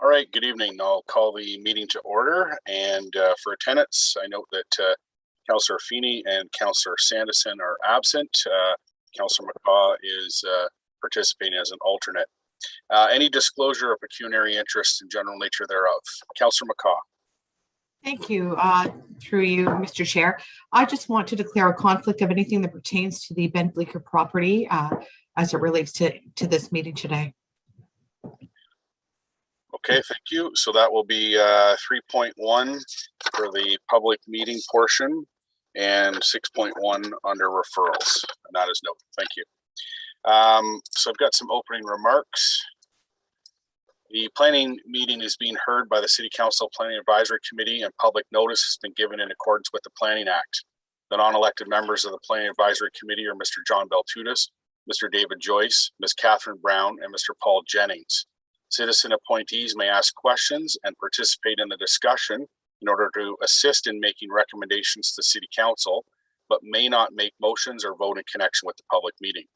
All right, good evening. I'll call the meeting to order, and for attendance, I note that Councillor Feeney and Councillor Sandison are absent. Councillor McCaw is participating as an alternate. Any disclosure of pecuniary interest and general nature thereof? Councillor McCaw. Thank you. Through you, Mr. Chair. I just want to declare a conflict of anything that pertains to the Ben Bleeker property as it relates to this meeting today. Okay, thank you. So that will be 3.1 for the public meeting portion and 6.1 under referrals, and that is noted. Thank you. So I've got some opening remarks. The planning meeting is being heard by the City Council Planning Advisory Committee, and public notice has been given in accordance with the Planning Act. The non-elected members of the Planning Advisory Committee are Mr. John Beltutis, Mr. David Joyce, Ms. Catherine Brown, and Mr. Paul Jennings. Citizen appointees may ask questions and participate in the discussion in order to assist in making recommendations to City Council, but may not make motions or vote in connection with the public meeting.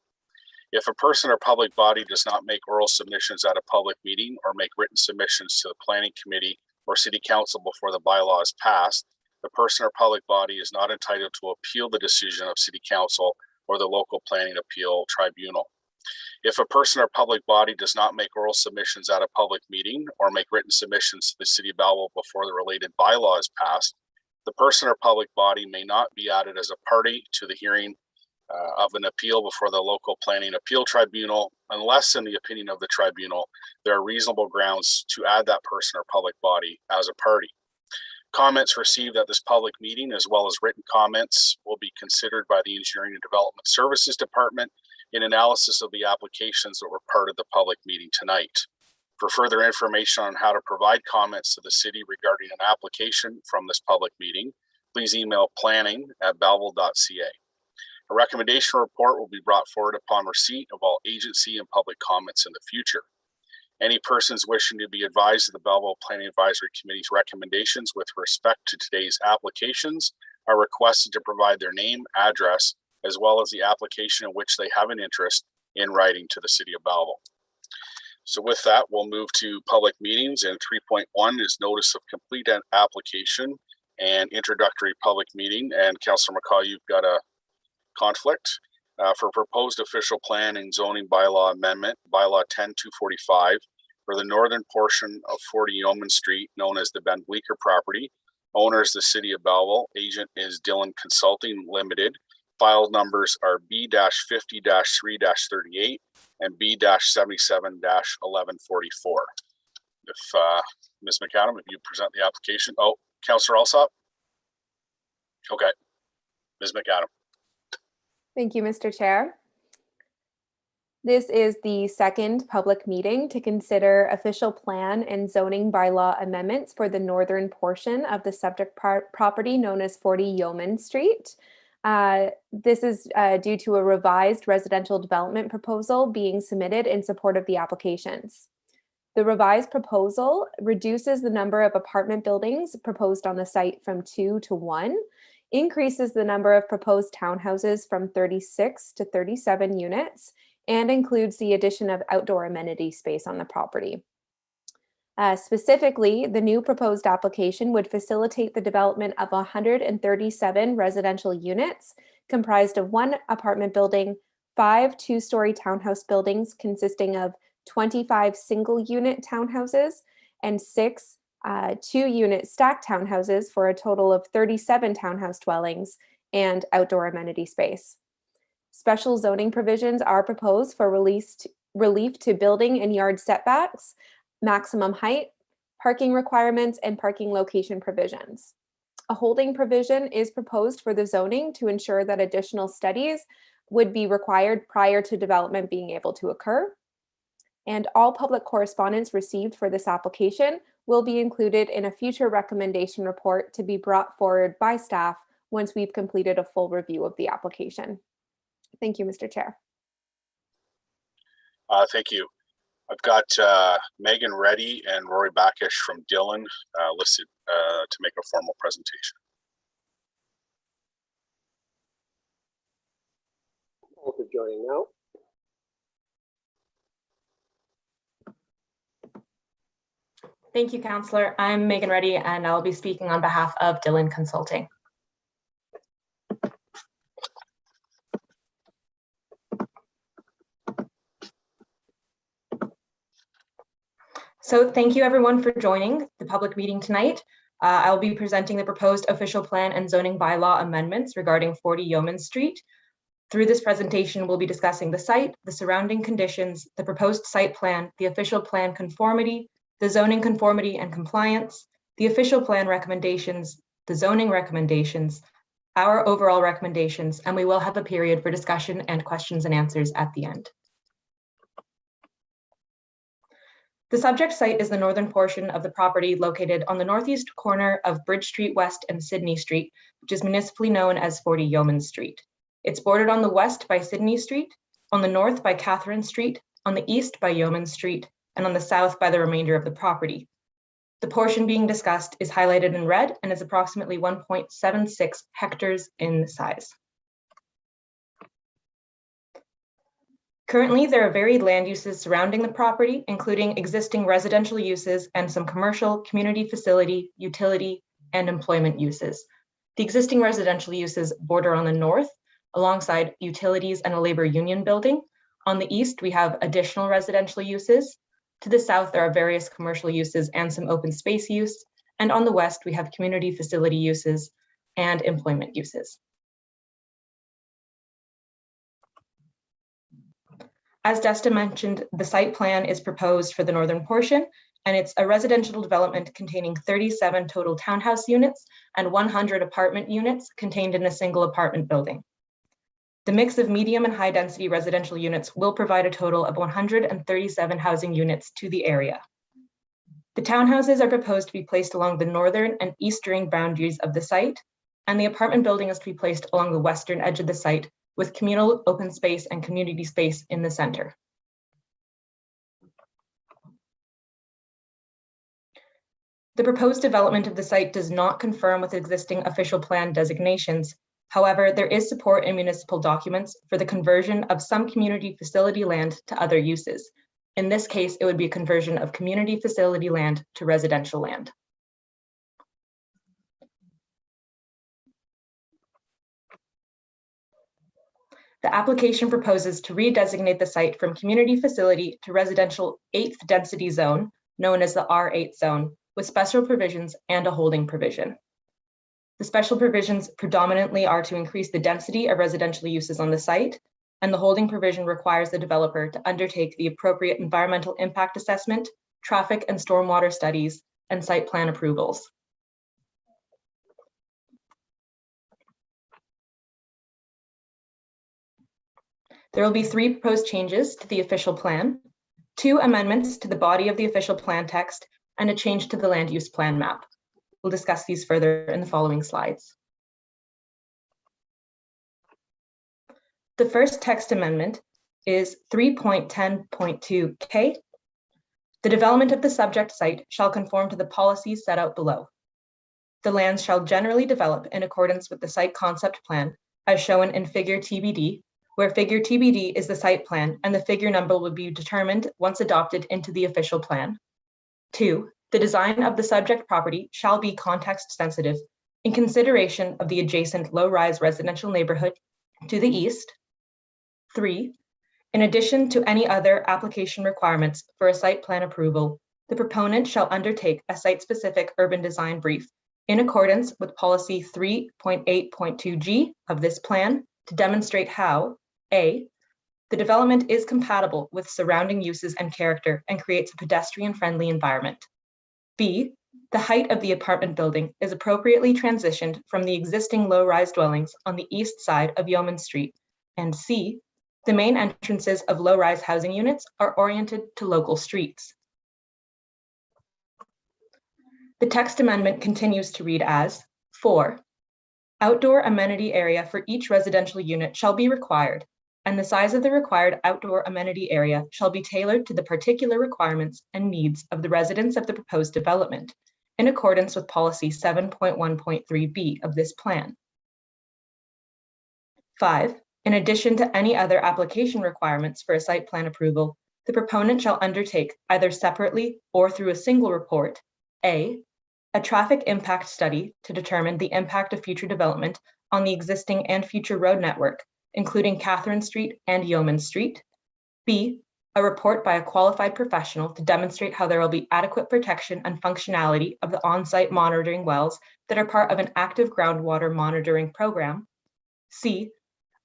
If a person or public body does not make oral submissions at a public meeting or make written submissions to the Planning Committee or City Council before the bylaw is passed, the person or public body is not entitled to appeal the decision of City Council or the local planning appeal tribunal. If a person or public body does not make oral submissions at a public meeting or make written submissions to the City of Belleville before the related bylaw is passed, the person or public body may not be added as a party to the hearing of an appeal before the local planning appeal tribunal, unless, in the opinion of the tribunal, there are reasonable grounds to add that person or public body as a party. Comments received at this public meeting, as well as written comments, will be considered by the Engineering and Development Services Department in analysis of the applications that were part of the public meeting tonight. For further information on how to provide comments to the city regarding an application from this public meeting, please email planning@belleville.ca. A recommendation report will be brought forward upon receipt of all agency and public comments in the future. Any persons wishing to be advised of the Belleville Planning Advisory Committee's recommendations with respect to today's applications are requested to provide their name, address, as well as the application in which they have an interest in writing to the City of Belleville. So with that, we'll move to public meetings, and 3.1 is notice of complete application and introductory public meeting. And Councillor McCaw, you've got a conflict for proposed official plan and zoning bylaw amendment, bylaw 10-245, for the northern portion of 40 Yeoman Street, known as the Ben Bleeker property. Owner is the City of Belleville. Agent is Dillon Consulting Limited. File numbers are B-50-3-38 and B-77-1144. If Ms. McAdam, if you present the application. Oh, Councillor Alsop? Okay, Ms. McAdam. Thank you, Mr. Chair. This is the second public meeting to consider official plan and zoning bylaw amendments for the northern portion of the subject property known as 40 Yeoman Street. This is due to a revised residential development proposal being submitted in support of the applications. The revised proposal reduces the number of apartment buildings proposed on the site from 2 to 1, increases the number of proposed townhouses from 36 to 37 units, and includes the addition of outdoor amenity space on the property. Specifically, the new proposed application would facilitate the development of 137 residential units comprised of 1 apartment building, 5 two-story townhouse buildings consisting of 25 single-unit townhouses, and 6 two-unit stacked townhouses for a total of 37 townhouse dwellings and outdoor amenity space. Special zoning provisions are proposed for relief to building and yard setbacks, maximum height, parking requirements, and parking location provisions. A holding provision is proposed for the zoning to ensure that additional studies would be required prior to development being able to occur. And all public correspondence received for this application will be included in a future recommendation report to be brought forward by staff once we've completed a full review of the application. Thank you, Mr. Chair. Thank you. I've got Megan Reddy and Rory Backish from Dillon listed to make a formal presentation. Both are joining now. Thank you, Councillor. I'm Megan Reddy, and I'll be speaking on behalf of Dillon Consulting. So thank you everyone for joining the public meeting tonight. I'll be presenting the proposed official plan and zoning bylaw amendments regarding 40 Yeoman Street. Through this presentation, we'll be discussing the site, the surrounding conditions, the proposed site plan, the official plan conformity, the zoning conformity and compliance, the official plan recommendations, the zoning recommendations, our overall recommendations, and we will have a period for discussion and questions and answers at the end. The subject site is the northern portion of the property located on the northeast corner of Bridge Street West and Sydney Street, which is municipally known as 40 Yeoman Street. It's bordered on the west by Sydney Street, on the north by Catherine Street, on the east by Yeoman Street, and on the south by the remainder of the property. The portion being discussed is highlighted in red and is approximately 1.76 hectares in size. Currently, there are varied land uses surrounding the property, including existing residential uses and some commercial, community facility, utility, and employment uses. The existing residential uses border on the north, alongside utilities and a labor union building. On the east, we have additional residential uses. To the south, there are various commercial uses and some open space use. And on the west, we have community facility uses and employment uses. As Desta mentioned, the site plan is proposed for the northern portion, and it's a residential development containing 37 total townhouse units and 100 apartment units contained in a single apartment building. The mix of medium and high density residential units will provide a total of 137 housing units to the area. The townhouses are proposed to be placed along the northern and eastern boundaries of the site, and the apartment building is to be placed along the western edge of the site, with communal open space and community space in the center. The proposed development of the site does not confirm with existing official plan designations. However, there is support in municipal documents for the conversion of some community facility land to other uses. In this case, it would be a conversion of community facility land to residential land. The application proposes to redesignate the site from community facility to residential 8th density zone, known as the R8 zone, with special provisions and a holding provision. The special provisions predominantly are to increase the density of residential uses on the site, and the holding provision requires the developer to undertake the appropriate environmental impact assessment, traffic and stormwater studies, and site plan approvals. There will be 3 proposed changes to the official plan, 2 amendments to the body of the official plan text, and a change to the land use plan map. We'll discuss these further in the following slides. The first text amendment is 3.10.2K. The development of the subject site shall conform to the policies set out below. The lands shall generally develop in accordance with the site concept plan as shown in figure TBD, where figure TBD is the site plan and the figure number will be determined once adopted into the official plan. 2, the design of the subject property shall be context sensitive in consideration of the adjacent low-rise residential neighborhood to the east. 3, in addition to any other application requirements for a site plan approval, the proponent shall undertake a site-specific urban design brief in accordance with policy 3.8.2G of this plan to demonstrate how A, the development is compatible with surrounding uses and character and creates a pedestrian-friendly environment. B, the height of the apartment building is appropriately transitioned from the existing low-rise dwellings on the east side of Yeoman Street. And C, the main entrances of low-rise housing units are oriented to local streets. The text amendment continues to read as 4, outdoor amenity area for each residential unit shall be required, and the size of the required outdoor amenity area shall be tailored to the particular requirements and needs of the residents of the proposed development, in accordance with policy 7.1.3b of this plan. 5, in addition to any other application requirements for a site plan approval, the proponent shall undertake either separately or through a single report, A, a traffic impact study to determine the impact of future development on the existing and future road network, including Catherine Street and Yeoman Street. B, a report by a qualified professional to demonstrate how there will be adequate protection and functionality of the on-site monitoring wells that are part of an active groundwater monitoring program. C,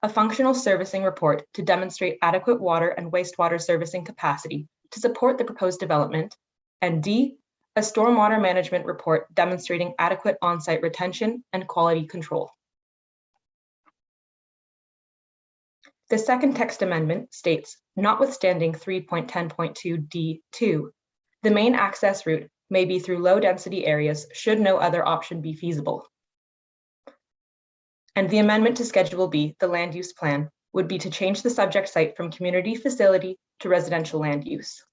a functional servicing report to demonstrate adequate water and wastewater servicing capacity to support the proposed development. And D, a stormwater management report demonstrating adequate on-site retention and quality control. The second text amendment states, notwithstanding 3.10.2 D2, the main access route may be through low-density areas should no other option be feasible. And the amendment to Schedule B, the land use plan, would be to change the subject site from community facility to residential land use.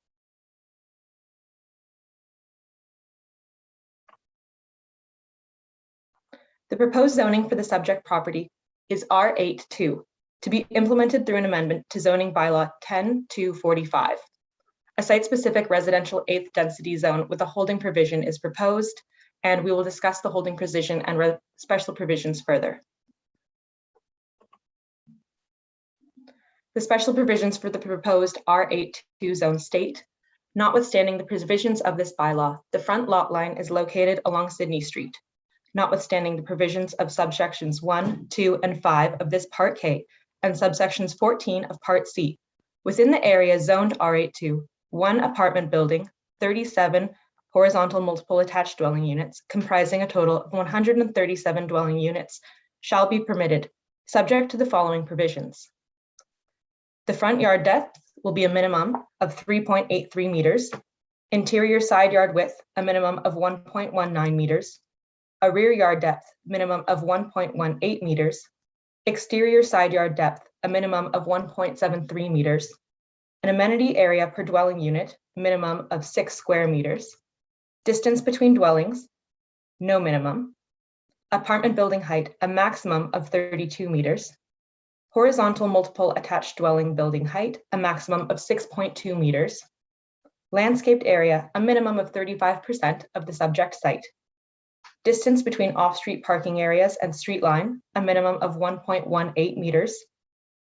The proposed zoning for the subject property is R8-2, to be implemented through an amendment to zoning bylaw 10-245. A site-specific residential 8th density zone with a holding provision is proposed, and we will discuss the holding provision and special provisions further. The special provisions for the proposed R8-2 zone state, notwithstanding the provisions of this bylaw, the front lot line is located along Sydney Street. Notwithstanding the provisions of subsections 1, 2, and 5 of this Part K and subsections 14 of Part C, within the area zoned R8-2, 1 apartment building, 37 horizontal multiple attached dwelling units, comprising a total of 137 dwelling units, shall be permitted, subject to the following provisions. The front yard depth will be a minimum of 3.83 meters, interior side yard width, a minimum of 1.19 meters, a rear yard depth minimum of 1.18 meters, exterior side yard depth a minimum of 1.73 meters, an amenity area per dwelling unit minimum of 6 square meters, distance between dwellings, no minimum, apartment building height a maximum of 32 meters, horizontal multiple attached dwelling building height a maximum of 6.2 meters, landscaped area a minimum of 35% of the subject site, distance between off-street parking areas and street line, a minimum of 1.18 meters,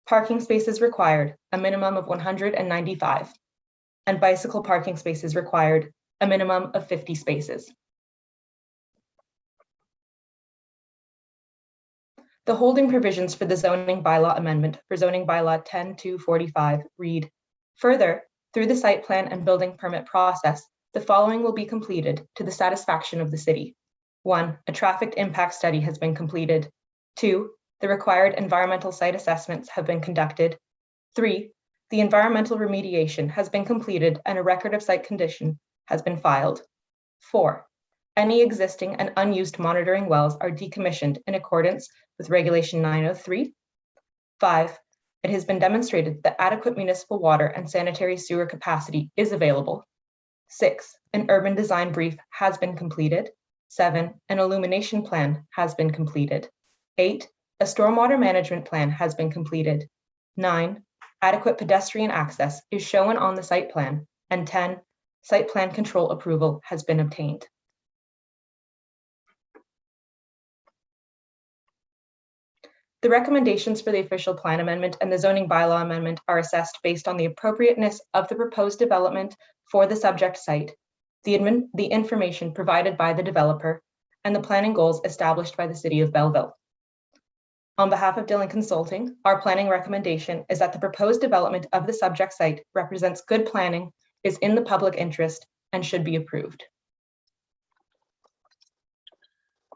parking spaces required, a minimum of 195, and bicycle parking spaces required, a minimum of 50 spaces. The holding provisions for the zoning bylaw amendment for zoning bylaw 10-245 read, further, through the site plan and building permit process, the following will be completed to the satisfaction of the city. 1, a traffic impact study has been completed. 2, the required environmental site assessments have been conducted. 3, the environmental remediation has been completed and a record of site condition has been filed. 4, any existing and unused monitoring wells are decommissioned in accordance with Regulation 903. 5, it has been demonstrated that adequate municipal water and sanitary sewer capacity is available. 6, an urban design brief has been completed. 7, an illumination plan has been completed. 8, a stormwater management plan has been completed. 9, adequate pedestrian access is shown on the site plan. And 10, site plan control approval has been obtained. The recommendations for the official plan amendment and the zoning bylaw amendment are assessed based on the appropriateness of the proposed development for the subject site, the information provided by the developer, and the planning goals established by the City of Belleville. On behalf of Dillon Consulting, our planning recommendation is that the proposed development of the subject site represents good planning, is in the public interest, and should be approved.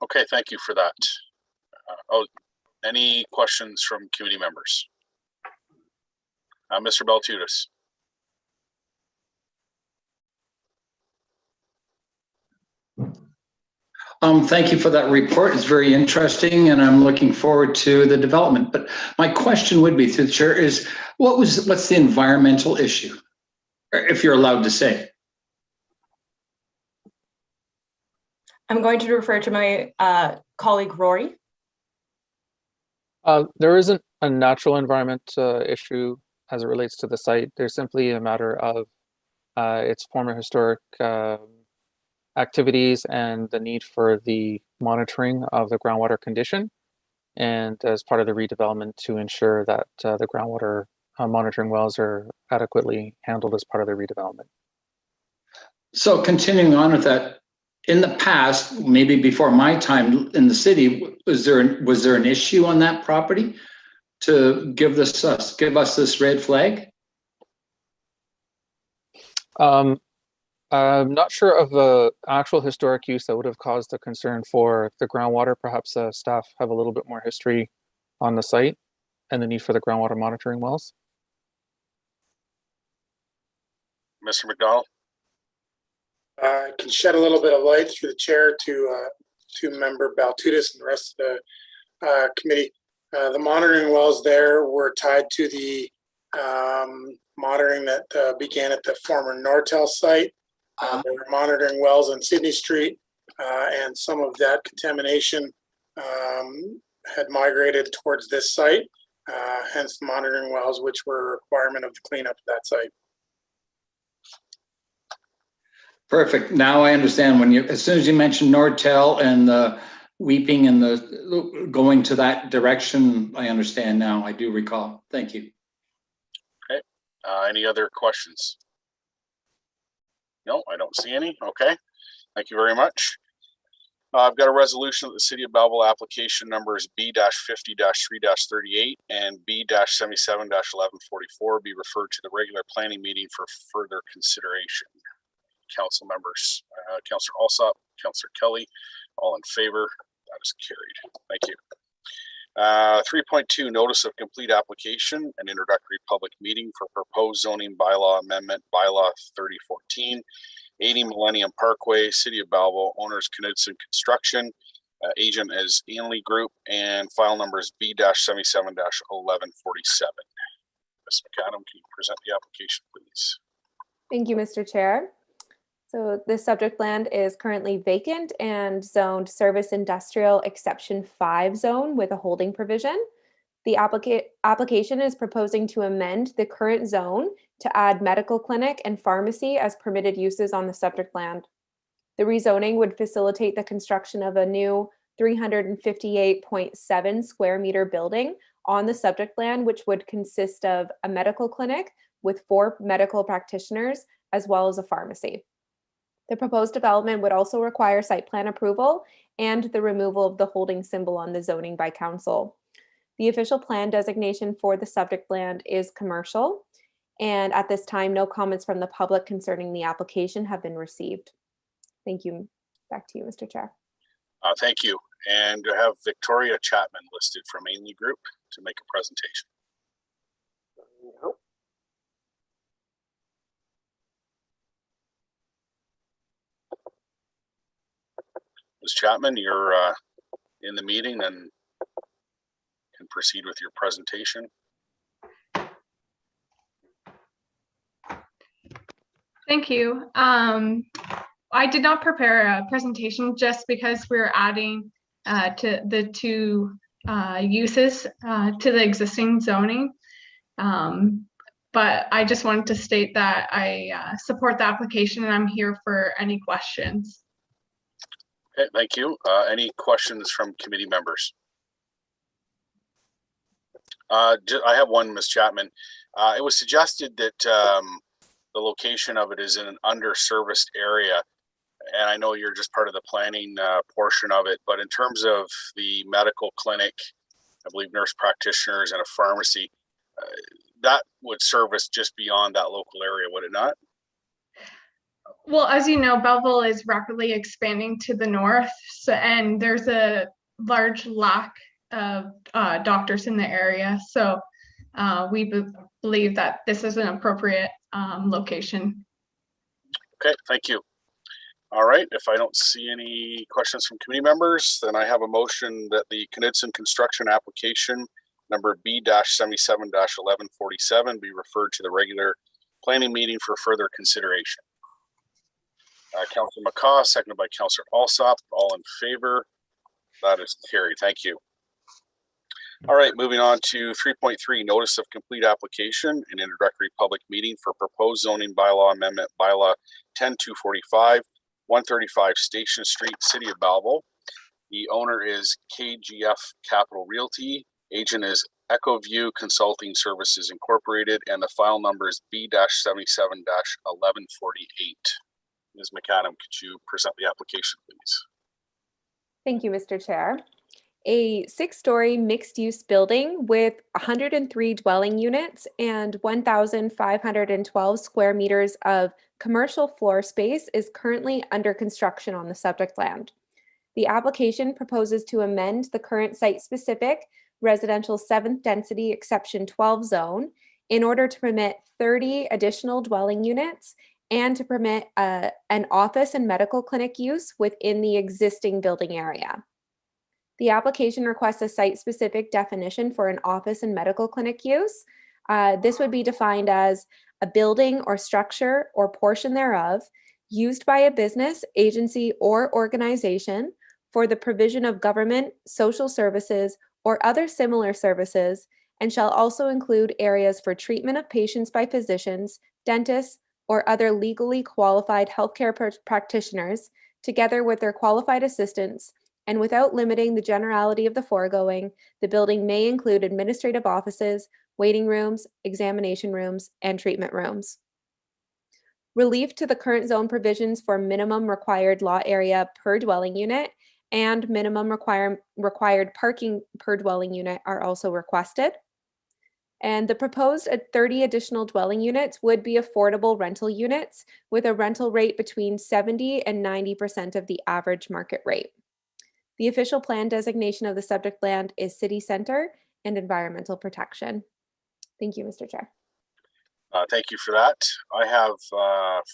Okay, thank you for that. Any questions from committee members? Mr. Beltutis. Thank you for that report. It's very interesting, and I'm looking forward to the development. But my question would be, through the chair, is what's the environmental issue, if you're allowed to say? I'm going to refer to my colleague Rory. There isn't a natural environment issue as it relates to the site. There's simply a matter of its former historic activities and the need for the monitoring of the groundwater condition, and as part of the redevelopment to ensure that the groundwater monitoring wells are adequately handled as part of the redevelopment. So continuing on with that, in the past, maybe before my time in the city, was there an issue on that property to give us this red flag? I'm not sure of the actual historic use that would have caused a concern for the groundwater. Perhaps staff have a little bit more history on the site and the need for the groundwater monitoring wells. Mr. McDonald? I can shed a little bit of light through the chair to member Baltudis and the rest of the committee. The monitoring wells there were tied to the monitoring that began at the former Nortel site. There were monitoring wells on Sydney Street, and some of that contamination had migrated towards this site, hence the monitoring wells, which were a requirement of the cleanup of that site. Perfect. Now I understand as soon as you mentioned Nortel and the weeping and the going to that direction, I understand now. I do recall. Thank you. Okay. Any other questions? No, I don't see any. Okay. Thank you very much. I've got a resolution that the City of Belleville application numbers B-50-3-38 and B-77-1144 be referred to the regular planning meeting for further consideration. Council members, Councillor Alsop, Councillor Kelly, all in favor. That is carried. Thank you. 3.2, notice of complete application and introductory public meeting for proposed zoning bylaw amendment, bylaw 3014, 80 Millennium Parkway, City of Belleville, owners Knudsen Construction, agent is Ainley Group, and file numbers B-77-1147. Ms. McAdam, can you present the application, please? Thank you, Mr. Chair. So the subject land is currently vacant and zoned Service Industrial Exception 5 zone with a holding provision. The application is proposing to amend the current zone to add medical clinic and pharmacy as permitted uses on the subject land. The rezoning would facilitate the construction of a new 358.7 square meter building on the subject land, which would consist of a medical clinic with 4 medical practitioners as well as a pharmacy. The proposed development would also require site plan approval and the removal of the holding symbol on the zoning by council. The official plan designation for the subject land is commercial, and at this time, no comments from the public concerning the application have been received. Thank you. Back to you, Mr. Chair. Thank you. And to have Victoria Chapman listed from Ainley Group to make a presentation. No. Ms. Chapman, you're in the meeting and can proceed with your presentation. Thank you. I did not prepare a presentation just because we're adding to the 2 uses to the existing zoning. But I just wanted to state that I support the application and I'm here for any questions. Okay, thank you. Any questions from committee members? I have one, Ms. Chapman. It was suggested that the location of it is in an underserviced area, and I know you're just part of the planning portion of it, but in terms of the medical clinic, I believe nurse practitioners and a pharmacy, that would service just beyond that local area, would it not? Well, as you know, Belleville is rapidly expanding to the north, and there's a large lack of doctors in the area. So we believe that this is an appropriate location. Okay, thank you. All right, if I don't see any questions from committee members, then I have a motion that the Knudsen Construction application number B-77-1147 be referred to the regular planning meeting for further consideration. Councilor McCaw, seconded by Councilor Alsop, all in favor. That is carried. Thank you. All right, moving on to 3.3, notice of complete application and introductory public meeting for proposed zoning bylaw amendment, bylaw 10245, 135 Station Street, City of Belleville. The owner is KGF Capital Realty. Agent is EchoView Consulting Services Incorporated, and the file number is B-77-1148. Ms. McAdam, could you present the application, please? Thank you, Mr. Chair. A 6-story mixed-use building with 103 dwelling units and 1,512 square meters of commercial floor space is currently under construction on the subject land. The application proposes to amend the current site-specific residential 7th density exception 12 zone in order to permit 30 additional dwelling units and to permit an office and medical clinic use within the existing building area. The application requests a site-specific definition for an office and medical clinic use. This would be defined as a building or structure or portion thereof used by a business, agency, or organization for the provision of government, social services, or other similar services, and shall also include areas for treatment of patients by physicians, dentists, or other legally qualified healthcare practitioners, together with their qualified assistants, and without limiting the generality of the foregoing, the building may include administrative offices, waiting rooms, examination rooms, and treatment rooms. Relief to the current zone provisions for minimum required lot area per dwelling unit and minimum required parking per dwelling unit are also requested. And the proposed 30 additional dwelling units would be affordable rental units with a rental rate between 70 and 90% of the average market rate. The official plan designation of the subject land is city center and environmental protection. Thank you, Mr. Chair. Thank you for that. I have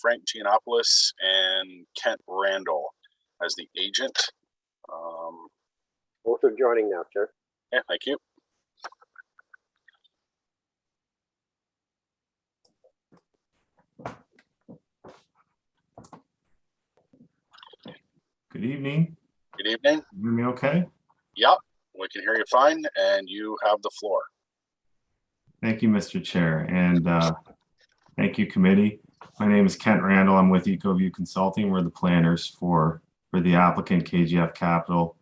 Frank Giannopoulos and Kent Randall as the agent. Both are joining now, Chair. Yeah, thank you. Good evening. Good evening. You hear me okay? Yep, we can hear you fine, and you have the floor. Thank you, Mr. Chair, and thank you, committee. My name is Kent Randall. I'm with EcoView Consulting. We're the planners for the applicant, KGF Capital.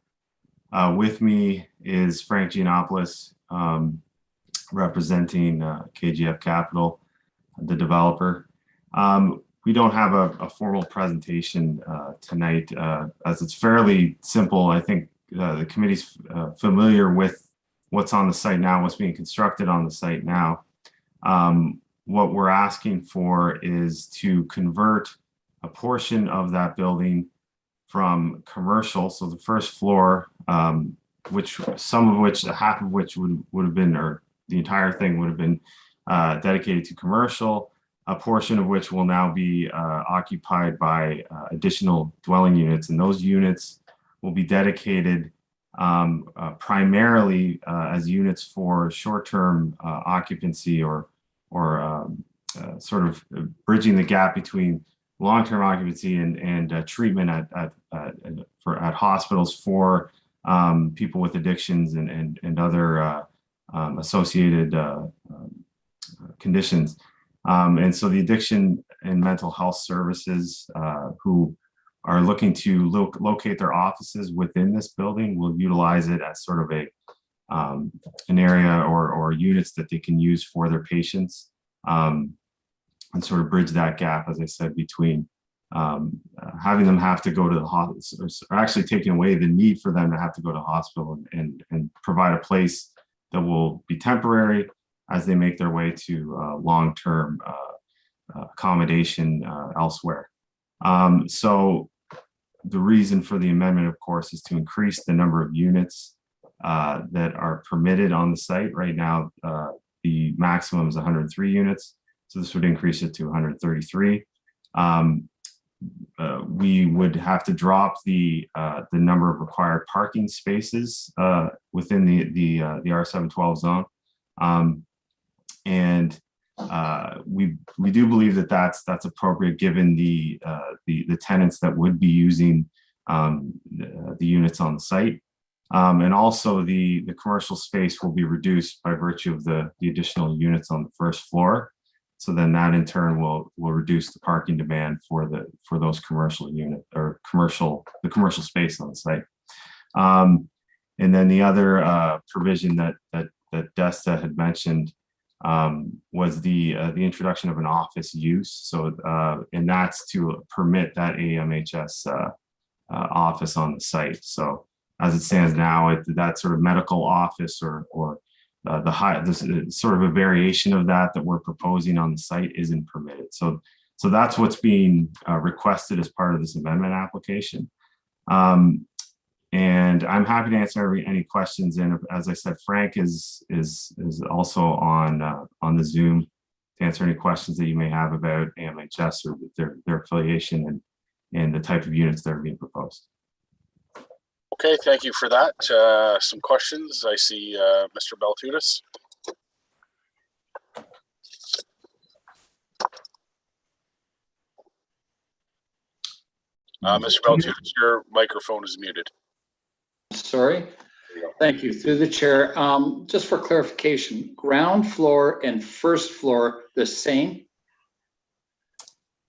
With me is Frank Giannopoulos, representing KGF Capital, the developer. We don't have a formal presentation tonight, as it's fairly simple. I think the committee's familiar with what's on the site now, what's being constructed on the site now. What we're asking for is to convert a portion of that building from commercial, so the first floor, half of which would have been, or the entire thing would have been dedicated to commercial, a portion of which will now be occupied by additional dwelling units, and those units will be dedicated primarily as units for short-term occupancy or sort of bridging the gap between long-term occupancy and treatment at hospitals for people with addictions and other associated conditions. And so the addiction and mental health services who are looking to locate their offices within this building will utilize it as sort of an area or units that they can use for their patients, and sort of bridge that gap, as I said, between having them have to go to the hospital, or actually taking away the need for them to have to go to the hospital, and provide a place that will be temporary as they make their way to long-term accommodation elsewhere. So the reason for the amendment, of course, is to increase the number of units that are permitted on the site. Right now, the maximum is 103 units, so this would increase it to 133. We would have to drop the number of required parking spaces within the R712 zone. And we do believe that that's appropriate given the tenants that would be using the units on the site. And also the commercial space will be reduced by virtue of the additional units on the first floor. So then that in turn will reduce the parking demand for those commercial unit or the commercial space on the site. And then the other provision that Desta had mentioned was the introduction of an office use. So and that's to permit that AMHS office on the site. So as it stands now, that sort of medical office or this sort of a variation of that we're proposing on the site isn't permitted. So that's what's being requested as part of this amendment application. And I'm happy to answer any questions. And as I said, Frank is also on the Zoom to answer any questions that you may have about AMHS or their affiliation and the type of units that are being proposed. Okay, thank you for that. Some questions. I see Mr. Baltutis. Mr. Baltutis, your microphone is muted. Sorry. Thank you. Through the chair, just for clarification, ground floor and first floor the same?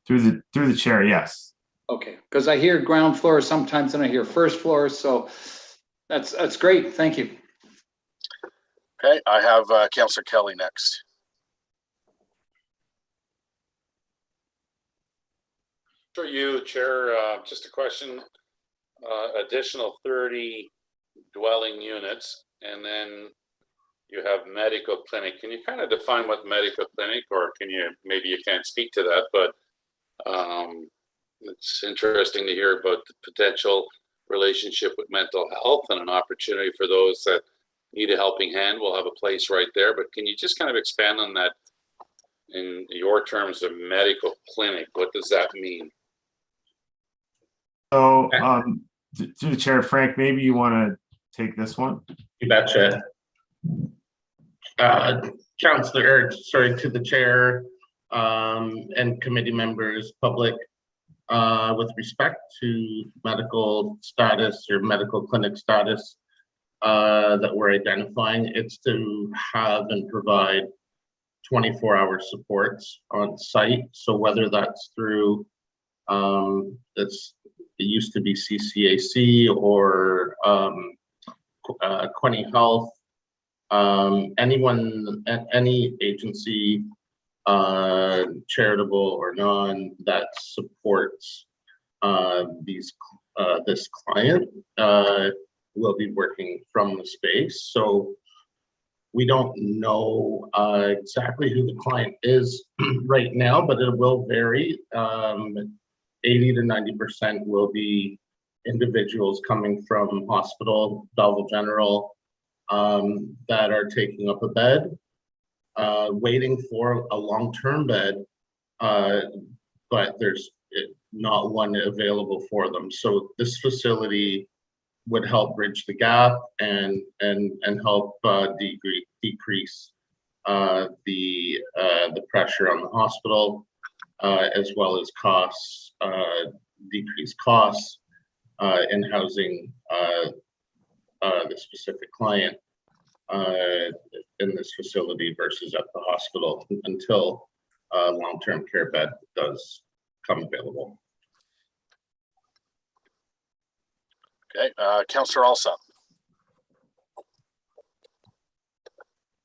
Through the chair, yes. Okay, because I hear ground floor sometimes and I hear first floor, so that's great. Thank you. Okay, I have Councillor Kelly next. For you, Chair, just a question. Additional 30 dwelling units, and then you have medical clinic. Can you kind of define what medical clinic, or maybe you can't speak to that, but it's interesting to hear about the potential relationship with mental health and an opportunity for those that need a helping hand. We'll have a place right there, but can you just kind of expand on that in your terms of medical clinic? What does that mean? So to the chair, Frank, maybe you want to take this one. You betcha. Councillor, to the chair and committee members, public, with respect to medical status or medical clinic status that we're identifying, it's to have and provide 24-hour supports on site. So whether that's through it used to be CCAC or Quinny Health, any agency, charitable or non, that supports this client will be working from the space. So we don't know exactly who the client is right now, but it will vary. 80 to 90% will be individuals coming from hospital, Belleville General, that are taking up a bed, waiting for a long-term bed, but there's not one available for them. So this facility would help bridge the gap and help decrease the pressure on the hospital, as well as costs, decrease costs in housing the specific client in this facility versus at the hospital until a long-term care bed does come available. Okay, Councillor Alsop.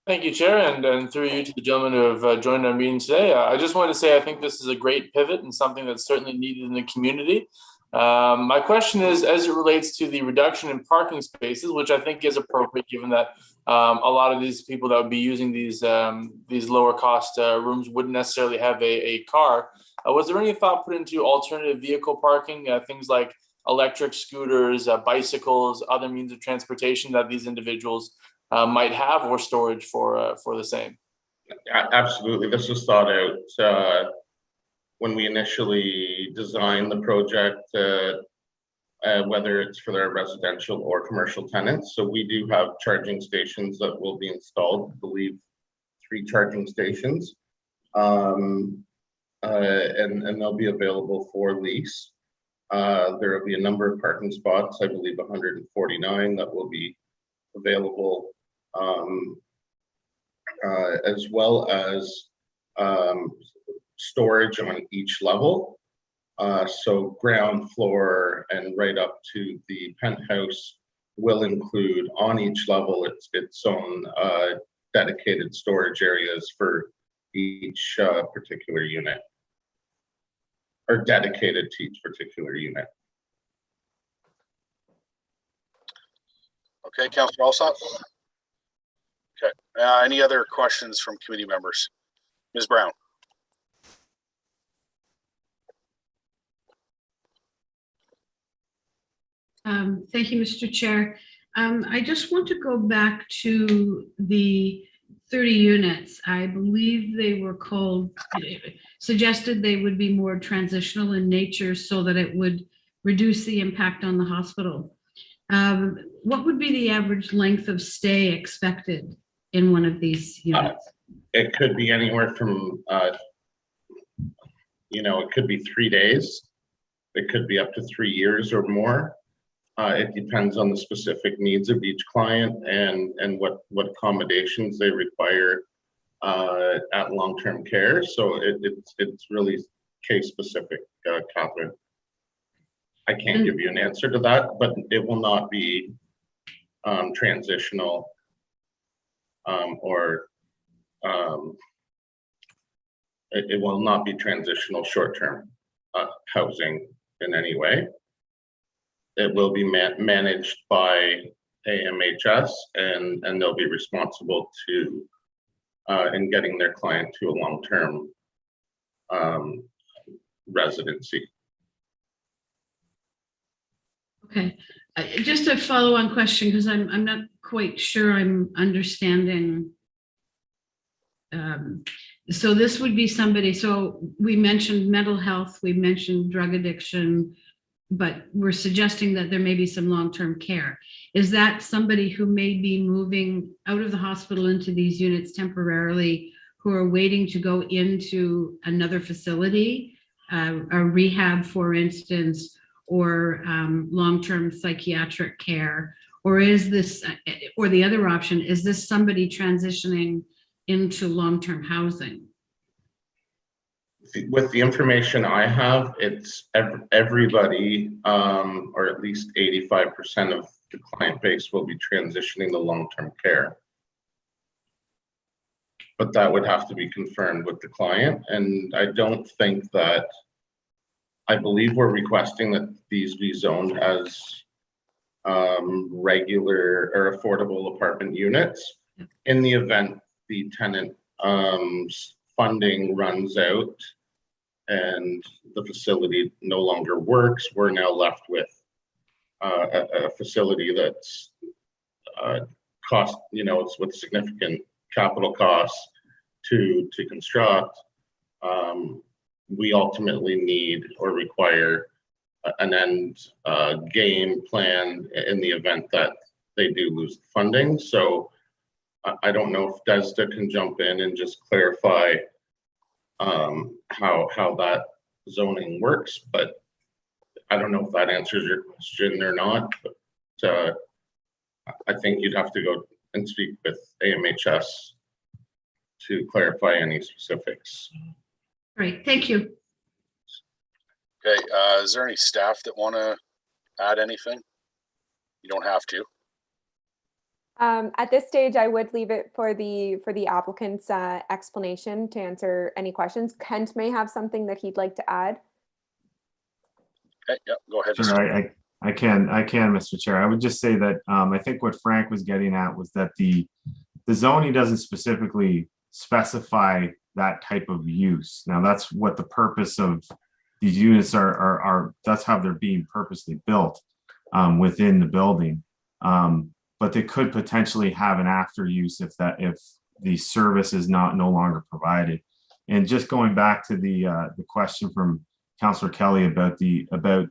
Thank you, Chair, and through you to the gentlemen who have joined our meeting today. I just want to say I think this is a great pivot and something that's certainly needed in the community. My question is, as it relates to the reduction in parking spaces, which I think is appropriate given that a lot of these people that would be using these lower cost rooms wouldn't necessarily have a car. Was there any thought put into alternative vehicle parking, things like electric scooters, bicycles, other means of transportation that these individuals might have, or storage for the same? Absolutely, this was thought out when we initially designed the project, whether it's for their residential or commercial tenants. So we do have charging stations that will be installed, I believe 3 charging stations, and they'll be available for lease. There will be a number of parking spots, I believe 149 that will be available, as well as storage on each level. So ground floor and right up to the penthouse will include on each level its own dedicated storage areas for each particular unit, or dedicated to each particular unit. Okay, Councillor Alsop. Okay, any other questions from committee members? Ms. Brown. Thank you, Mr. Chair. I just want to go back to the 30 units. I believe they were suggested they would be more transitional in nature so that it would reduce the impact on the hospital. What would be the average length of stay expected in one of these units? It could be anywhere from, it could be 3 days. It could be up to 3 years or more. It depends on the specific needs of each client and what accommodations they require at long-term care. So it's really case specific, Catherine. I can't give you an answer to that, but it will not be transitional or it will not be transitional short-term housing in any way. It will be managed by AMHS, and they'll be responsible to in getting their client to a long-term residency. Okay, just a follow-on question, because I'm not quite sure I'm understanding. So this would be somebody, so we mentioned mental health, we mentioned drug addiction, but we're suggesting that there may be some long-term care. Is that somebody who may be moving out of the hospital into these units temporarily, who are waiting to go into another facility, a rehab, for instance, or long-term psychiatric care? Or is this, or the other option, is this somebody transitioning into long-term housing? With the information I have, it's everybody, or at least 85% of the client base will be transitioning to long-term care. But that would have to be confirmed with the client. And I don't think that, I believe we're requesting that these be zoned as regular or affordable apartment units. In the event the tenant funding runs out and the facility no longer works, we're now left with a facility that's cost, it's with significant capital costs to construct. We ultimately need or require an end game plan in the event that they do lose the funding. So I don't know if DESDA can jump in and just clarify how that zoning works, but I don't know if that answers your question or not. But I think you'd have to go and speak with AMHS to clarify any specifics. Great, thank you. Okay, is there any staff that want to add anything? You don't have to. At this stage, I would leave it for the applicant's explanation to answer any questions. Kent may have something that he'd like to add. Okay, yeah, go ahead. Sure, I can, Mr. Chair. I would just say that I think what Frank was getting at was that the zoning doesn't specifically specify that type of use. Now, that's what the purpose of these units are. That's how they're being purposely built within the building. But they could potentially have an after use if the service is no longer provided. And just going back to the question from Councillor Kelly about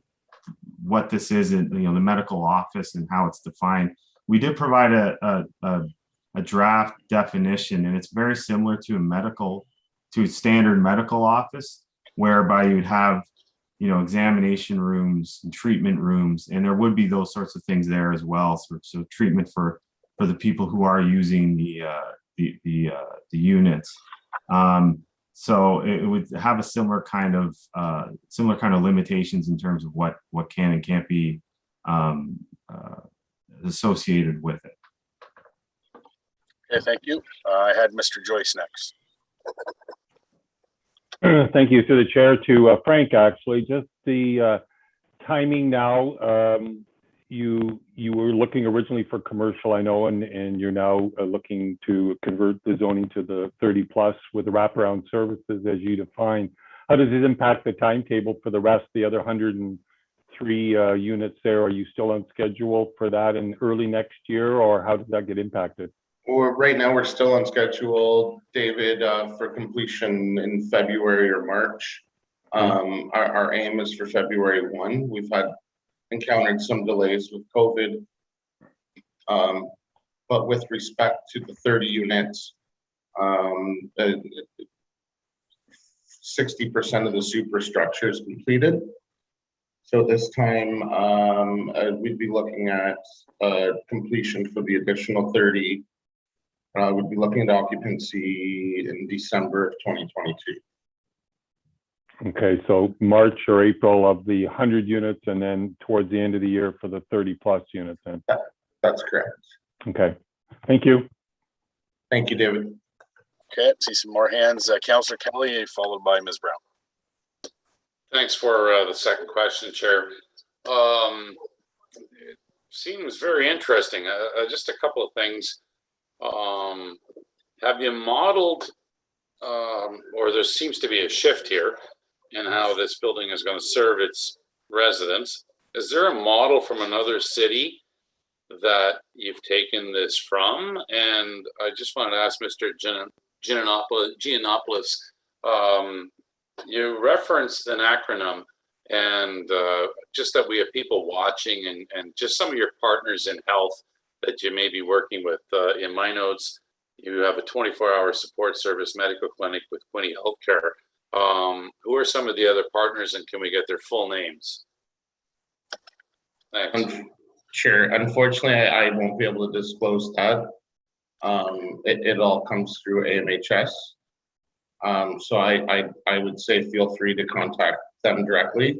what this is in the medical office and how it's defined, we did provide a draft definition, and it's very similar to a standard medical office, whereby you'd have examination rooms and treatment rooms, and there would be those sorts of things there as well. So treatment for the people who are using the units. So it would have a similar kind of limitations in terms of what can and can't be associated with it. Okay, thank you. I had Mr. Joyce next. Thank you. Through the chair to Frank, actually, just the timing now. You were looking originally for commercial, I know, and you're now looking to convert the zoning to the 30+ with the wraparound services as you define. How does it impact the timetable for the rest, the other 103 units there? Are you still on schedule for that in early next year, or how does that get impacted? Or right now we're still on schedule, David, for completion in February or March. Our aim is for February 1. We've encountered some delays with COVID, but with respect to the 30 units, 60% of the superstructure is completed. So this time we'd be looking at completion for the additional 30. We'd be looking at occupancy in December of 2022. Okay, so March or April of the 100 units, and then towards the end of the year for the 30+ units then? That's correct. Okay, thank you. Thank you, David. Okay, see some more hands. Councillor Kelly, followed by Ms. Brown. Thanks for the second question, Chair. It seems very interesting. Just a couple of things. Have you modeled, or there seems to be a shift here in how this building is going to serve its residents? Is there a model from another city that you've taken this from? And I just wanted to ask Mr. Giannopoulos, you referenced an acronym, and just that we have people watching, and just some of your partners in health that you may be working with. In my notes, you have a 24-hour support service medical clinic with Quinny Healthcare. Who are some of the other partners, and can we get their full names? Thanks. Sure. Unfortunately, I won't be able to disclose that. It all comes through AMHS. So I would say feel free to contact them directly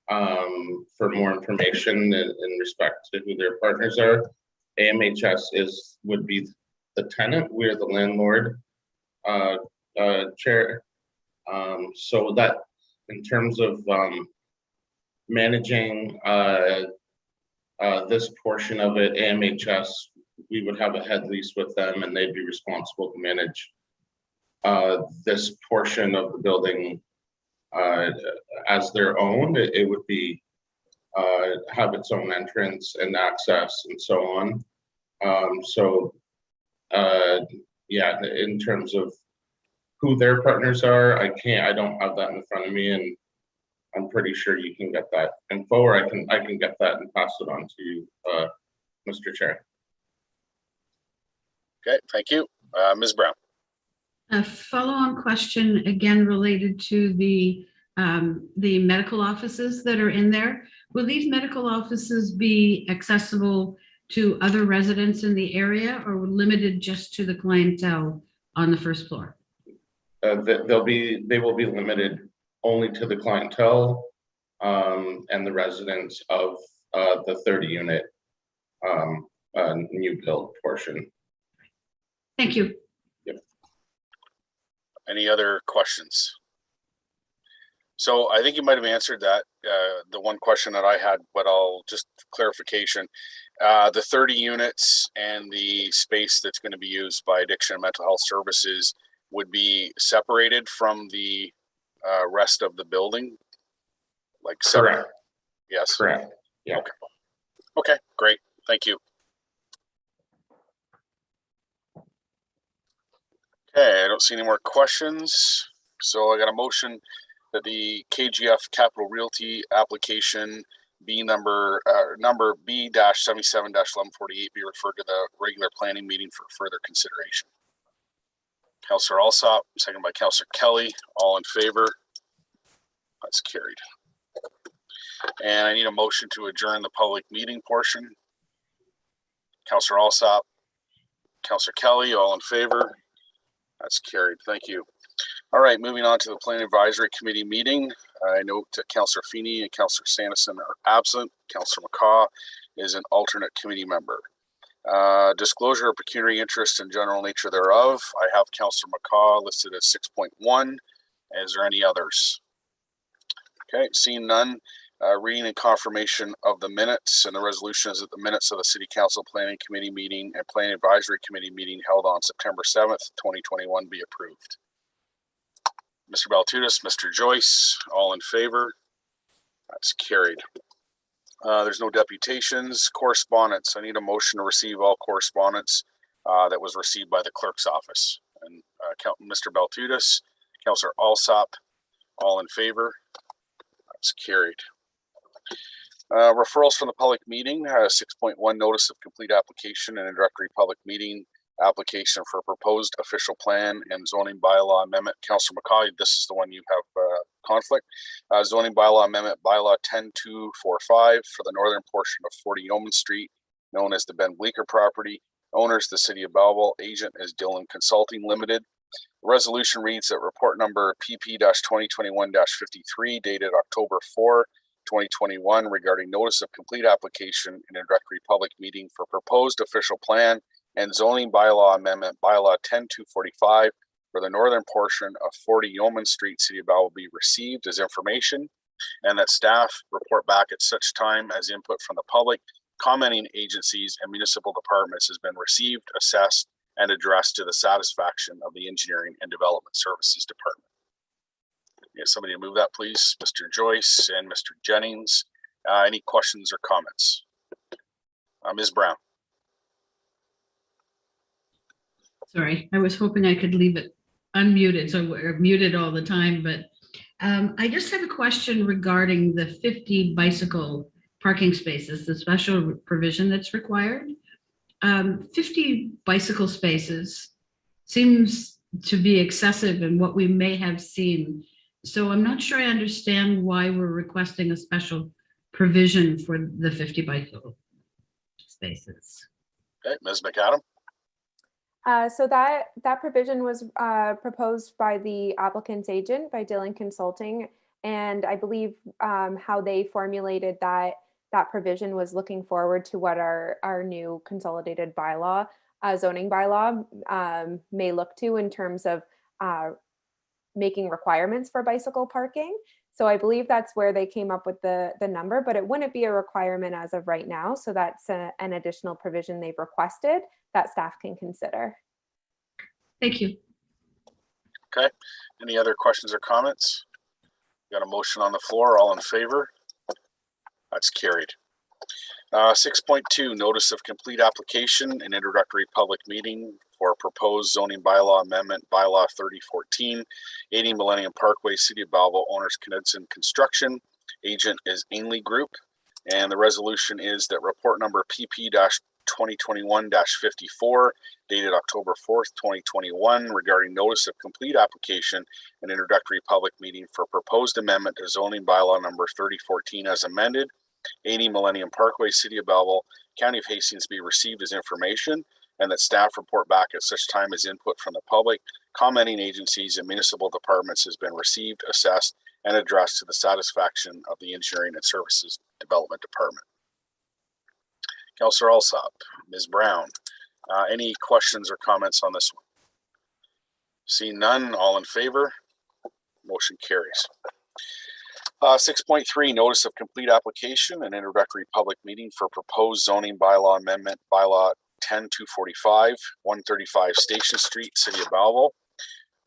for more information in respect to who their partners are. AMHS would be the tenant. We're the landlord, Chair. So that in terms of managing this portion of it, AMHS, we would have a head lease with them, and they'd be responsible to manage this portion of the building as their own. It would be have its own entrance and access and so on. Yeah, in terms of who their partners are, I don't have that in front of me, and I'm pretty sure you can get that info, or I can get that and pass it on to you, Mr. Chair. Okay, thank you. Ms. Brown. A follow-on question, again related to the medical offices that are in there. Will these medical offices be accessible to other residents in the area, or limited just to the clientele on the first floor? They will be limited only to the clientele and the residents of the 30-unit new build portion. Thank you. Yep. Any other questions? So I think you might have answered that, the one question that I had, but I'll just clarification. The 30 units and the space that's going to be used by addiction and mental health services would be separated from the rest of the building? Like separate? Correct. Yes. Correct. Yeah. Okay. Okay, great. Thank you. Okay, I don't see any more questions. So I got a motion that the KGF Capital Realty application B number B-77-1148 be referred to the regular planning meeting for further consideration. Councillor Alsop, second by Councillor Kelly. All in favor? That's carried. And I need a motion to adjourn the public meeting portion. Councillor Alsop, Councillor Kelly, all in favor? That's carried. Thank you. All right, moving on to the Planning Advisory Committee meeting. I note that Councillor Feeney and Councillor Sanderson are absent. Councillor McCaw is an alternate committee member. Disclosure of pecuniary interest and general nature thereof. I have Councillor McCaw listed as 6.1. Is there any others? Okay, seeing none. Reading and confirmation of the minutes, and the resolution is that the minutes of the City Council Planning Committee meeting and Planning Advisory Committee meeting held on September 7th, 2021 be approved. Mr. Baltutis, Mr. Joyce, all in favor? That's carried. There's no deputations. Correspondence. I need a motion to receive all correspondence that was received by the clerk's office. And Mr. Baltutis, Councillor Alsop, all in favor? That's carried. Referrals from the public meeting. 6.1 notice of complete application and introductory public meeting application for proposed official plan and zoning bylaw amendment. Councillor McCaw, this is the one you have conflict. Zoning bylaw amendment, bylaw 10245 for the northern portion of 40 Yeoman Street, known as the Ben Bleecker property. Owners, the City of Belleville. Agent is Dillon Consulting Limited. The resolution reads that report number PP-2021-53 dated October 4, 2021 regarding notice of complete application and introductory public meeting for proposed official plan and zoning bylaw amendment, bylaw 10245 for the northern portion of 40 Yeoman Street, City of Belleville be received as information, and that staff report back at such time as input from the public, commenting agencies and municipal departments has been received, assessed, and addressed to the satisfaction of the Engineering and Development Services Department. Get somebody to move that, please. Mr. Joyce and Mr. Jennings. Any questions or comments? Ms. Brown. Sorry, I was hoping I could leave it unmuted, so we're muted all the time, but I just have a question regarding the 50 bicycle parking spaces, the special provision that's required. 50 bicycle spaces seems to be excessive in what we may have seen. So I'm not sure I understand why we're requesting a special provision for the 50 bicycle spaces. Okay, Ms. McAdam. So that provision was proposed by the applicant's agent, by Dillon Consulting, and I believe how they formulated that provision was looking forward to what our new consolidated bylaw, zoning bylaw, may look to in terms of making requirements for bicycle parking. So I believe that's where they came up with the number, but it wouldn't be a requirement as of right now. So that's an additional provision they've requested that staff can consider. Thank you. Okay, any other questions or comments? Got a motion on the floor, all in favor? That's carried. 6.2, notice of complete application and introductory public meeting for proposed zoning bylaw amendment, bylaw 3014, 80 Millennium Parkway, City of Belleville, owners Knudsen Construction, agent is Ainley Group, and the resolution is that report number PP-2021-54 dated October 4th, 2021 regarding notice of complete application and introductory public meeting for proposed amendment to zoning bylaw number 3014 as amended, 80 Millennium Parkway, City of Belleville, County of Hastings be received as information, and that staff report back at such time as input from the public, commenting agencies and municipal departments has been received, assessed, and addressed to the satisfaction of the Engineering and Services Development Department. Councillor Alsop, Ms. Brown, any questions or comments on this one? Seeing none, all in favor? Motion carries. 6.3, notice of complete application and introductory public meeting for proposed zoning bylaw amendment, bylaw 10245, 135 Station Street, City of Belleville.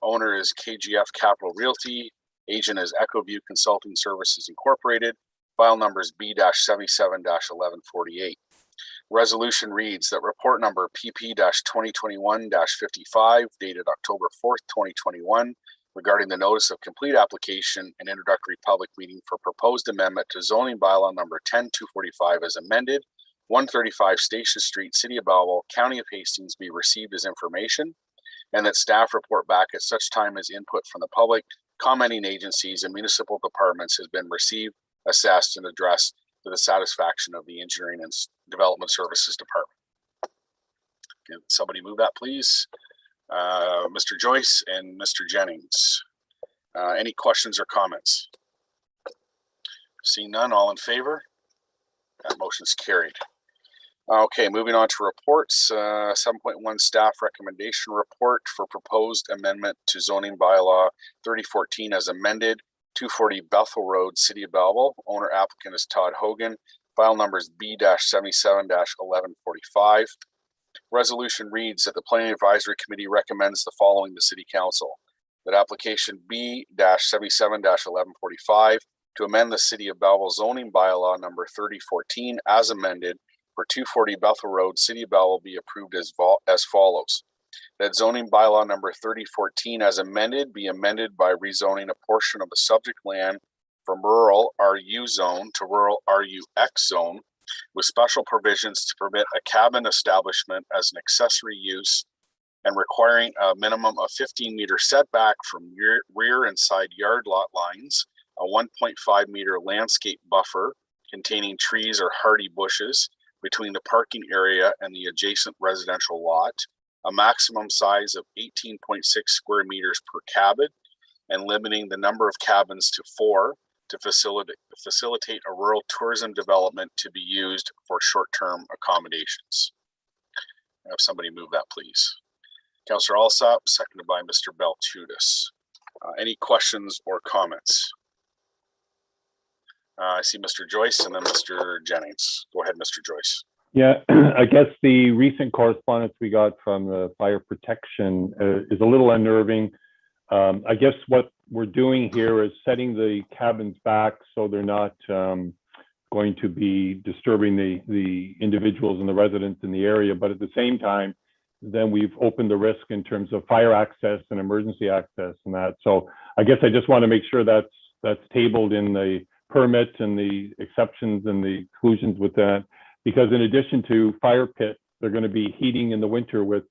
Owner is KGF Capital Realty. Agent is EchoView Consulting Services Incorporated. File number is B-77-1148. Resolution reads that report number PP-2021-55 dated October 4th, 2021 regarding the notice of complete application and introductory public meeting for proposed amendment to zoning bylaw number 10245 as amended, 135 Station Street, City of Belleville, County of Hastings be received as information, and that staff report back at such time as input from the public, commenting agencies and municipal departments has been received, assessed and addressed to the satisfaction of the Engineering and Development Services Department. Can somebody move that, please? Mr. Joyce and Mr. Jennings. Any questions or comments? Seeing none, all in favor? That motion's carried. Okay, moving on to reports. 7.1 staff recommendation report for proposed amendment to zoning bylaw 3014 as amended, 240 Bethel Road, City of Belleville. Owner applicant is Todd Hogan. File number is B-77-1145. Resolution reads that the Planning Advisory Committee recommends the following to City Council. That application B-77-1145 to amend the City of Belleville zoning bylaw number 3014 as amended for 240 Bethel Road, City of Belleville be approved as follows. That zoning bylaw number 3014 as amended be amended by rezoning a portion of the subject land from rural RU zone to rural RUX zone with special provisions to permit a cabin establishment as an accessory use and requiring a minimum of 15-meter setback from rear and side yard lot lines, a 1.5-meter landscape buffer containing trees or hardy bushes between the parking area and the adjacent residential lot, a maximum size of 18.6 square meters per cabin, and limiting the number of cabins to 4 to facilitate a rural tourism development to be used for short-term accommodations. Have somebody move that, please. Councillor Alsop, seconded by Mr. Baltutis. Any questions or comments? I see Mr. Joyce and then Mr. Jennings. Go ahead, Mr. Joyce. Yeah, I guess the recent correspondence we got from the fire protection is a little unnerving. I guess what we're doing here is setting the cabins back so they're not going to be disturbing the individuals and the residents in the area, but at the same time, then we've opened the risk in terms of fire access and emergency access and that. So I guess I just want to make sure that's tabled in the permit and the exceptions and the exclusions with that, because in addition to fire pits, they're going to be heating in the winter with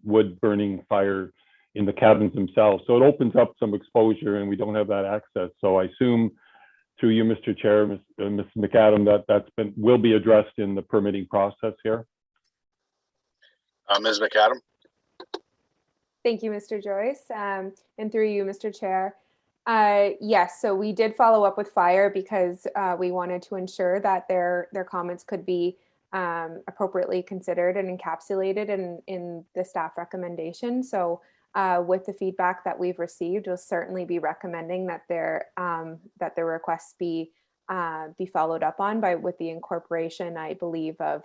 wood burning fire in the cabins themselves. So it opens up some exposure and we don't have that access. So I assume through you, Mr. Chair, Ms. McAdam, will be addressed in the permitting process here. Ms. McAdam. Thank you, Mr. Joyce. And through you, Mr. Chair. Yes, so we did follow up with fire because we wanted to ensure that their comments could be appropriately considered and encapsulated in the staff recommendation. So with the feedback that we've received, we'll certainly be recommending that their requests be followed up on with the incorporation, I believe, of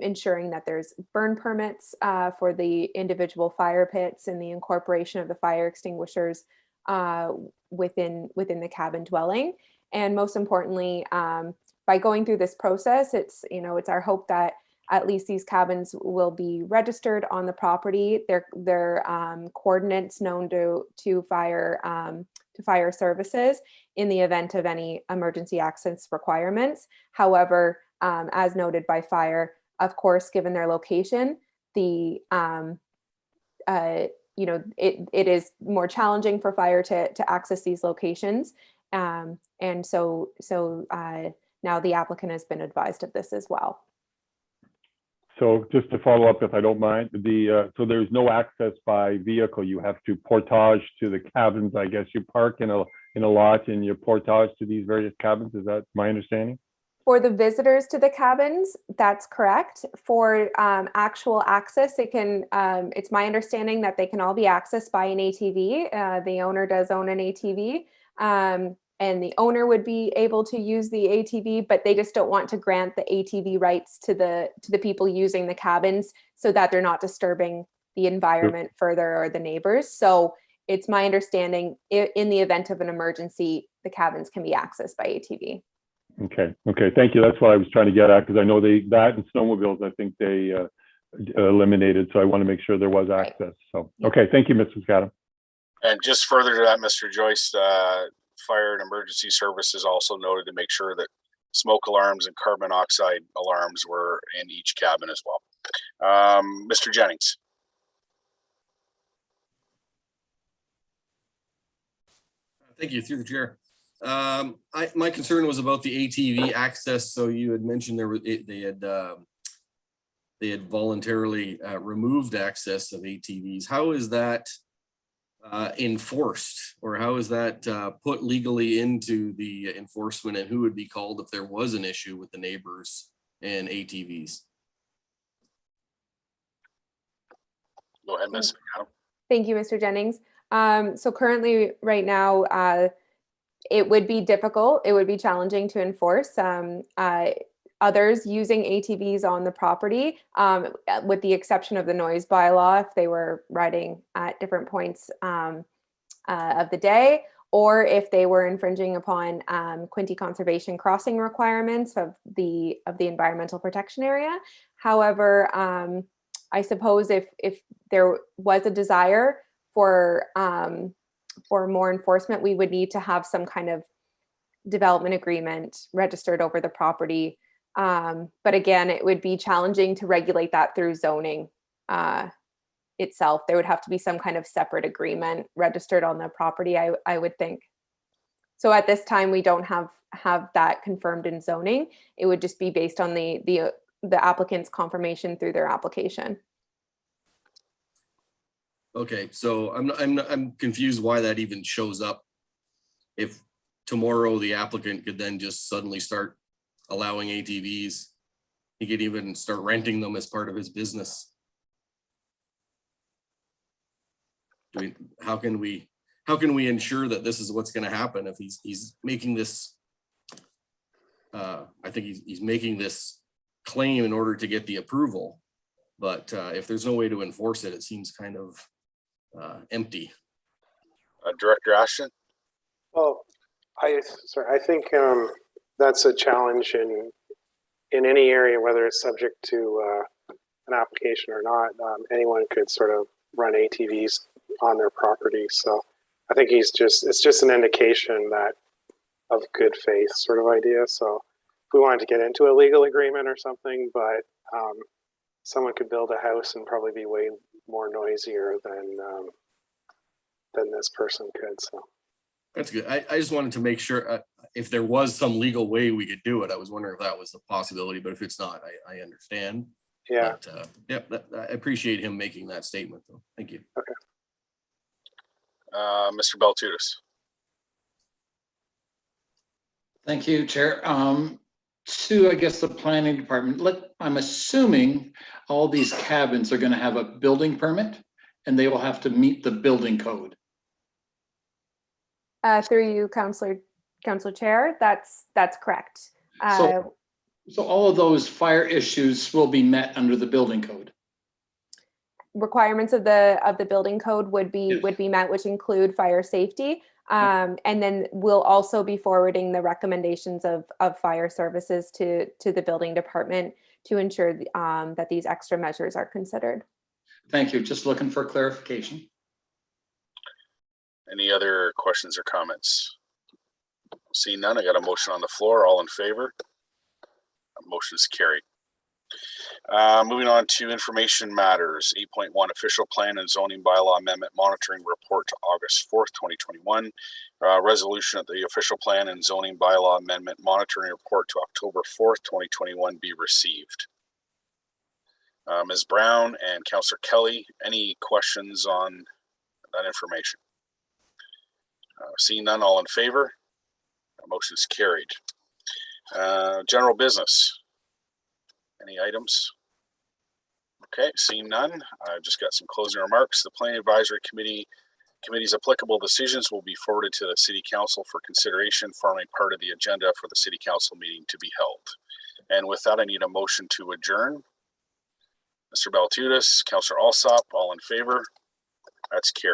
ensuring that there's burn permits for the individual fire pits and the incorporation of the fire extinguishers within the cabin dwelling. And most importantly, by going through this process, it's our hope that at least these cabins will be registered on the property. Their coordinates known to fire services in the event of any emergency access requirements. However, as noted by fire, of course, given their location, it is more challenging for fire to access these locations. And so now the applicant has been advised of this as well. So just to follow up, if I don't mind, so there's no access by vehicle. You have to portage to the cabins. I guess you park in a lot and you portage to these various cabins. Is that my understanding? For the visitors to the cabins, that's correct. For actual access, it's my understanding that they can all be accessed by an ATV. The owner does own an ATV, and the owner would be able to use the ATV, but they just don't want to grant the ATV rights to the people using the cabins so that they're not disturbing the environment further or the neighbors. So it's my understanding in the event of an emergency, the cabins can be accessed by ATV. Okay. Thank you. That's what I was trying to get at, because I know that and snowmobiles, I think they eliminated. So I want to make sure there was access. So, okay. Thank you, Mrs. McAdam. And just further to that, Mr. Joyce, fire and emergency services also noted to make sure that smoke alarms and carbon monoxide alarms were in each cabin as well. Mr. Jennings. Thank you, through the chair. My concern was about the ATV access. So you had mentioned they had voluntarily removed access of ATVs. How is that enforced, or how is that put legally into the enforcement, and who would be called if there was an issue with the neighbors and ATVs? Go ahead, Ms. McAdam. Thank you, Mr. Jennings. So currently, right now, it would be difficult. It would be challenging to enforce. Others using ATVs on the property, with the exception of the noise bylaw, if they were riding at different points of the day, or if they were infringing upon Quinte Conservation crossing requirements of the environmental protection area. However, I suppose if there was a desire for more enforcement, we would need to have some kind of development agreement registered over the property. But again, it would be challenging to regulate that through zoning itself. There would have to be some kind of separate agreement registered on the property, I would think. So at this time, we don't have that confirmed in zoning. It would just be based on the applicant's confirmation through their application. Okay, so I'm confused why that even shows up. If tomorrow the applicant could then just suddenly start allowing ATVs, he could even start renting them as part of his business. How can we ensure that this is what's going to happen if he's making this? I think he's making this claim in order to get the approval, but if there's no way to enforce it, it seems kind of empty. Director Ashton. Well, I think that's a challenge in any area, whether it's subject to an application or not. Anyone could sort of run ATVs on their property. So I think it's just an indication that of good faith sort of idea. So if we wanted to get into a legal agreement or something, but someone could build a house and probably be way more noisier than this person could. So that's good. I just wanted to make sure if there was some legal way we could do it. I was wondering if that was a possibility, but if it's not, I understand. Yeah. But, yeah, I appreciate him making that statement, though. Thank you. Okay. Mr. Baltutis. Thank you, Chair. To, I guess, the planning department, I'm assuming all these cabins are going to have a building permit and they will have to meet the building code. Through you, Councillor Chair, that's correct. So all of those fire issues will be met under the building code. Requirements of the building code would be met, which include fire safety. And then we'll also be forwarding the recommendations of fire services to the building department to ensure that these extra measures are considered. Thank you. Just looking for clarification. Any other questions or comments? Seeing none, I got a motion on the floor. All in favor? Motion is carried. Moving on to information matters. 8.1 official plan and zoning bylaw amendment monitoring report to August 4th, 2021. Resolution of the official plan and zoning bylaw amendment monitoring report to October 4th, 2021 be received. Ms. Brown and Councillor Kelly, any questions on that information? Seeing none, all in favor? Motion is carried. General business. Any items? Okay, seeing none, I've just got some closing remarks. The Planning Advisory Committee's applicable decisions will be forwarded to the City Council for consideration, forming part of the agenda for the City Council meeting to be held. And with that, I need a motion to adjourn. Mr. Baltutis, Councillor Alsop, all in favor? That's carried.